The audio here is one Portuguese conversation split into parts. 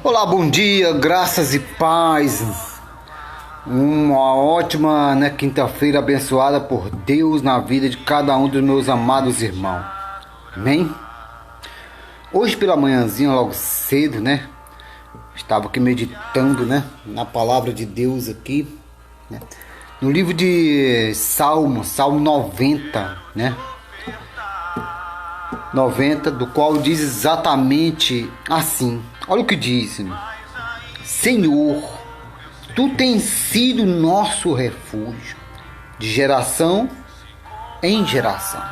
Olá, bom dia, graças e paz. Uma ótima, quinta-feira abençoada por Deus na vida de cada um dos meus amados irmãos. Amém? Hoje pela manhãzinha, logo cedo, estava aqui meditando, na palavra de Deus aqui, no livro de Salmo 90, 90, do qual diz exatamente assim. Olha o que diz: Senhor, Tu tens sido nosso refúgio, de geração em geração.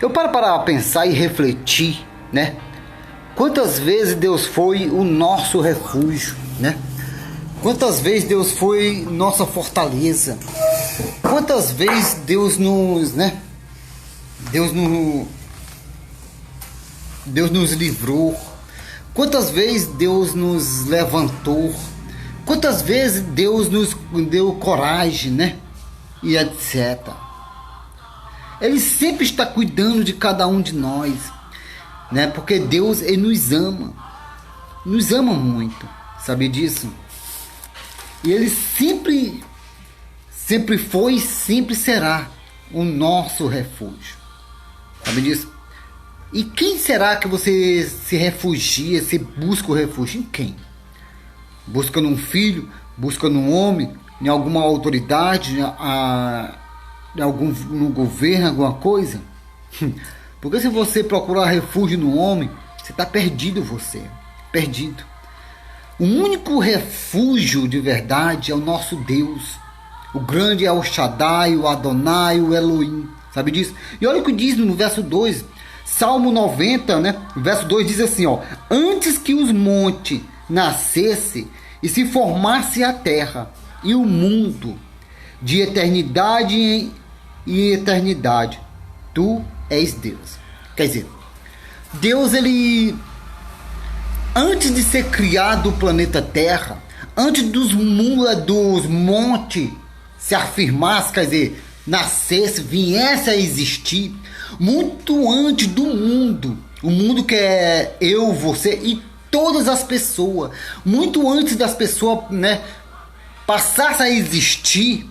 Eu paro para pensar e refletir, Quantas vezes Deus foi o nosso refúgio, Quantas vezes Deus foi nossa fortaleza. Quantas vezes Deus nos livrou. Quantas vezes Deus nos levantou. Quantas vezes Deus nos deu coragem, e etc. Ele sempre está cuidando de cada um de nós, porque Deus, Ele nos ama muito, sabe disso? E Ele sempre foi e sempre será o nosso refúgio, sabe disso? E quem será que você se refugia, se busca o refúgio? Em quem? Busca num filho, busca num homem, em alguma autoridade, no governo, alguma coisa? Porque se você procurar refúgio no homem, você está perdido, perdido. O único refúgio de verdade é o nosso Deus. O grande é o Shaddai, o Adonai, o Elohim, sabe disso? E olha o que diz no verso 2, Salmo 90, verso 2 diz assim, antes que os montes nascesse e se formasse a terra e o mundo, de eternidade em eternidade, Tu és Deus. Quer dizer, Deus, Ele, antes de ser criado o planeta Terra, antes dos montes se afirmasse, quer dizer, nascesse, viesse a existir, muito antes do mundo, o mundo que é eu, você e todas as pessoas, muito antes das pessoas, passassem a existir,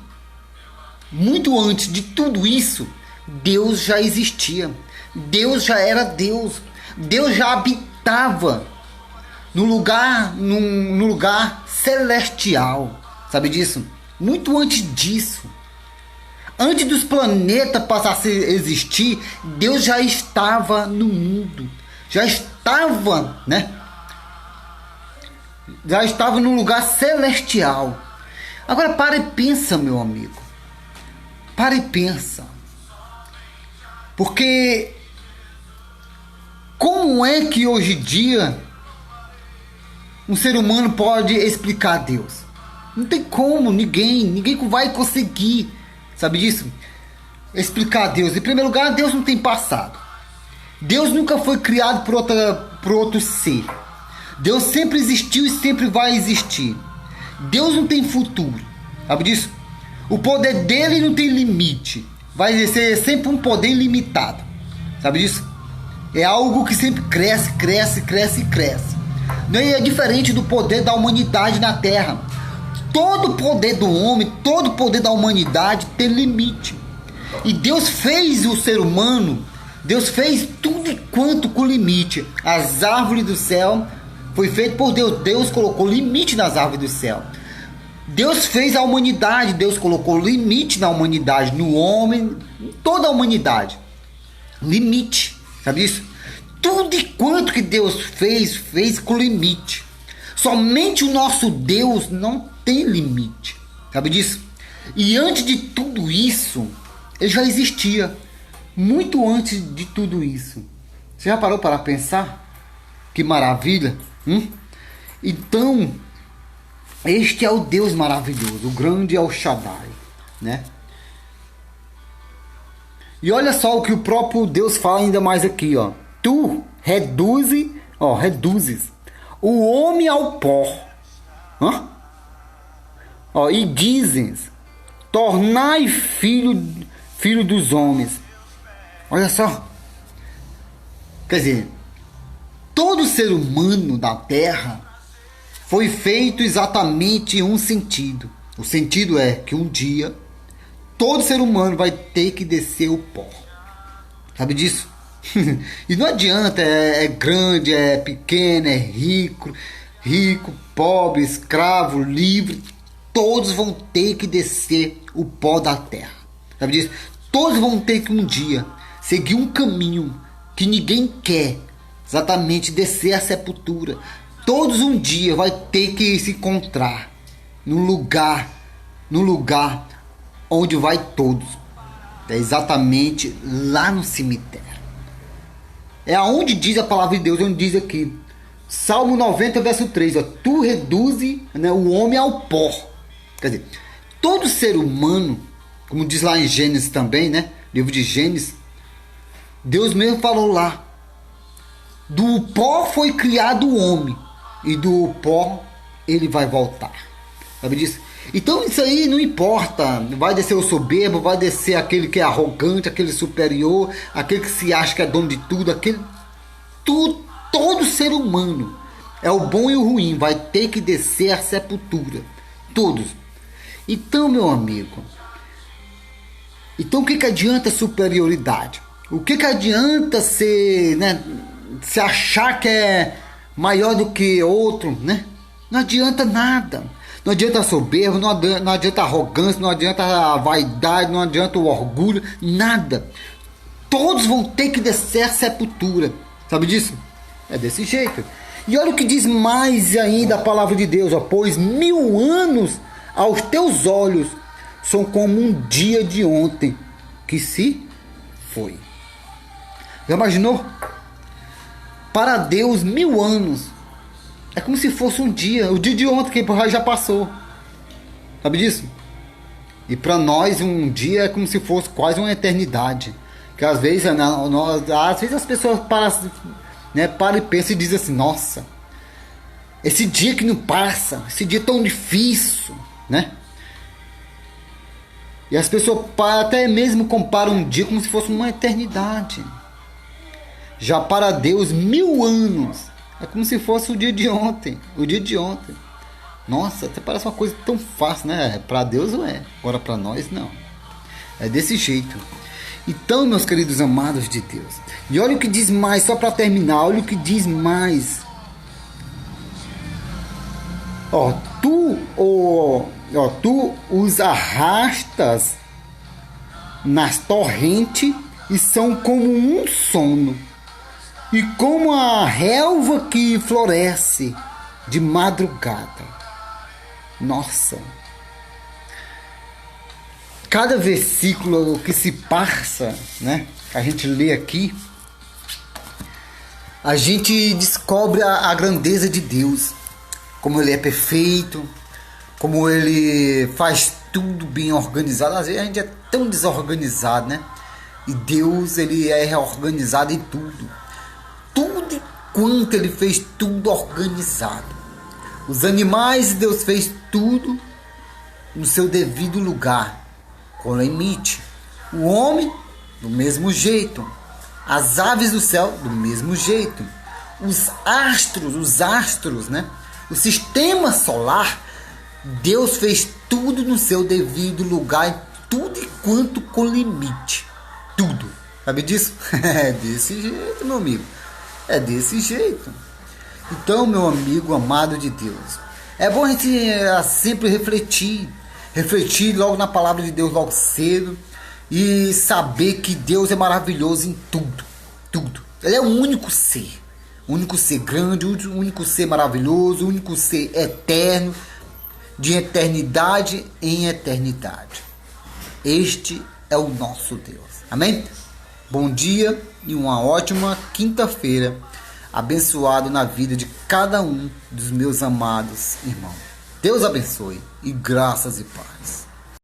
muito antes de tudo isso, Deus já existia, Deus já era Deus, Deus já habitava no lugar celestial, sabe disso? Muito antes disso, antes dos planetas passarem a existir, Deus já estava no mundo, já estava, já estava no lugar celestial. Agora para e pensa, meu amigo, para e pensa, porque como é que hoje em dia um ser humano pode explicar Deus? Não tem como, ninguém vai conseguir, sabe disso? Explicar Deus. Em primeiro lugar, Deus não tem passado. Deus nunca foi criado por outro ser. Deus sempre existiu e sempre vai existir. Deus não tem futuro, sabe disso? O poder dele não tem limite. Vai ser sempre um poder ilimitado, sabe disso? É algo que sempre cresce. Não é diferente do poder da humanidade na Terra. Todo o poder do homem, todo o poder da humanidade tem limite. E Deus fez o ser humano, Deus fez tudo quanto com limite. As árvores do céu foi feito por Deus. Deus colocou limite nas árvores do céu. Deus fez a humanidade, Deus colocou limite na humanidade, no homem, em toda a humanidade. Limite, sabe isso? Tudo quanto que Deus fez com limite. Somente o nosso Deus não tem limite, sabe disso? E antes de tudo isso, Ele já existia, muito antes de tudo isso. Você já parou para pensar? Que maravilha! Então, este é o Deus maravilhoso, o grande é o Shaddai, E olha só o que o próprio Deus fala ainda mais aqui, Tu reduzes o homem ao pó. E dizes, tornai filho dos homens. Olha só. Quer dizer, todo ser humano da Terra foi feito exatamente em um sentido. O sentido é que um dia todo ser humano vai ter que descer o pó. Sabe disso? E não adianta, é grande, é pequeno, é rico, pobre, escravo, livre. Todos vão ter que descer o pó da terra. Sabe disso? Todos vão ter que um dia seguir um caminho que ninguém quer. Exatamente, descer a sepultura. Todos um dia vai ter que se encontrar no lugar onde vai todos. É exatamente lá no cemitério. É aonde diz a palavra de Deus, onde diz aqui. Salmo 90, verso 3. Ó, tu reduzes, né, o homem ao pó. Quer dizer, todo ser humano, como diz lá em Gênesis também, né? Livro de Gênesis. Deus mesmo falou lá. Do pó foi criado o homem. E do pó ele vai voltar. Sabe disso? Então isso aí não importa. Vai descer o soberbo, vai descer aquele que é arrogante, aquele superior, aquele que se acha que é dono de tudo, todo ser humano, é o bom e o ruim, vai ter que descer a sepultura. Todos. Então, meu amigo, então o que adianta superioridade? O que adianta ser, né, se achar que é maior do que outro, né? Não adianta nada. Não adianta soberbo, não adianta arrogância, não adianta a vaidade, não adianta o orgulho, nada. Todos vão ter que descer a sepultura. Sabe disso? É desse jeito. E olha o que diz mais ainda a palavra de Deus. Ó, pois 1000 anos aos teus olhos são como um dia de ontem que se foi. Já imaginou? Para Deus 1000 anos é como se fosse um dia, o dia de ontem que já passou. Sabe disso? E para nós um dia é como se fosse quase uma eternidade. Que às vezes, as pessoas param, né, param e pensam e dizem assim: nossa, esse dia que não passa, esse dia tão difícil, né? E as pessoas até mesmo comparam um dia como se fosse uma eternidade. Já para Deus 1000 anos é como se fosse o dia de ontem. O dia de ontem. Nossa, até parece uma coisa tão fácil, né? Para Deus não é. Agora para nós não. É desse jeito. Então, meus queridos amados de Deus. E olha o que diz mais, só para terminar. Olha o que diz mais. Ó, tu os arrastas nas torrentes e são como um sono. E como a relva que floresce de madrugada. Nossa! Cada versículo que se passa, né, que a gente lê aqui, a gente descobre a grandeza de Deus. Como Ele é perfeito, como Ele faz tudo bem organizado. Às vezes a gente é tão desorganizado, né? E Deus, Ele é organizado em tudo. Tudo quanto Ele fez, tudo organizado. Os animais, Deus fez tudo no seu devido lugar, com limite. O homem, do mesmo jeito. As aves do céu, do mesmo jeito. Os astros, né? O sistema solar, Deus fez tudo no seu devido lugar, tudo quanto com limite. Tudo. Sabe disso? É desse jeito, meu amigo. É desse jeito. Então, meu amigo amado de Deus, é bom a gente sempre refletir logo na palavra de Deus logo cedo e saber que Deus é maravilhoso em tudo. Ele é o único ser grande, o único ser maravilhoso, o único ser eterno, de eternidade em eternidade. Este é o nosso Deus. Amém? Bom dia e uma ótima quinta-feira, abençoado na vida de cada um dos meus amados irmãos. Deus abençoe e graças e paz.